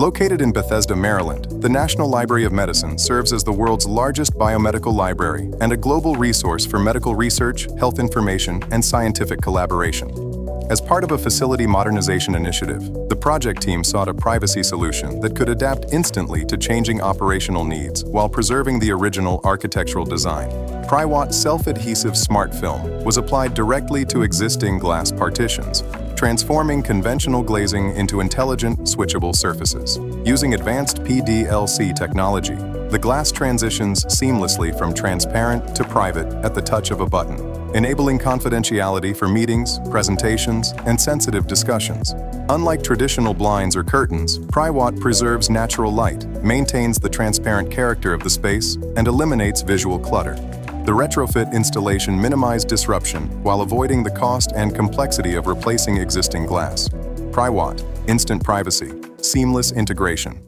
Located in Bethesda, Maryland, the National Library of Medicine serves as the world's largest biomedical library and a global resource for medical research, health information, and scientific collaboration. As part of a facility modernization initiative, the project team sought a privacy solution that could adapt instantly to changing operational needs while preserving the original architectural design. PriWatt self-adhesive smart film was applied directly to existing glass partitions, transforming conventional glazing into intelligent, switchable surfaces. Using advanced PDLC technology, the glass transitions seamlessly from transparent to private at the touch of a button, enabling confidentiality for meetings, presentations, and sensitive discussions. Unlike traditional blinds or curtains, PriWatt preserves natural light, maintains the transparent character of the space, and eliminates visual clutter. The retrofit installation minimized disruption while avoiding the cost and complexity of replacing existing glass. PriWatt, instant privacy, seamless integration.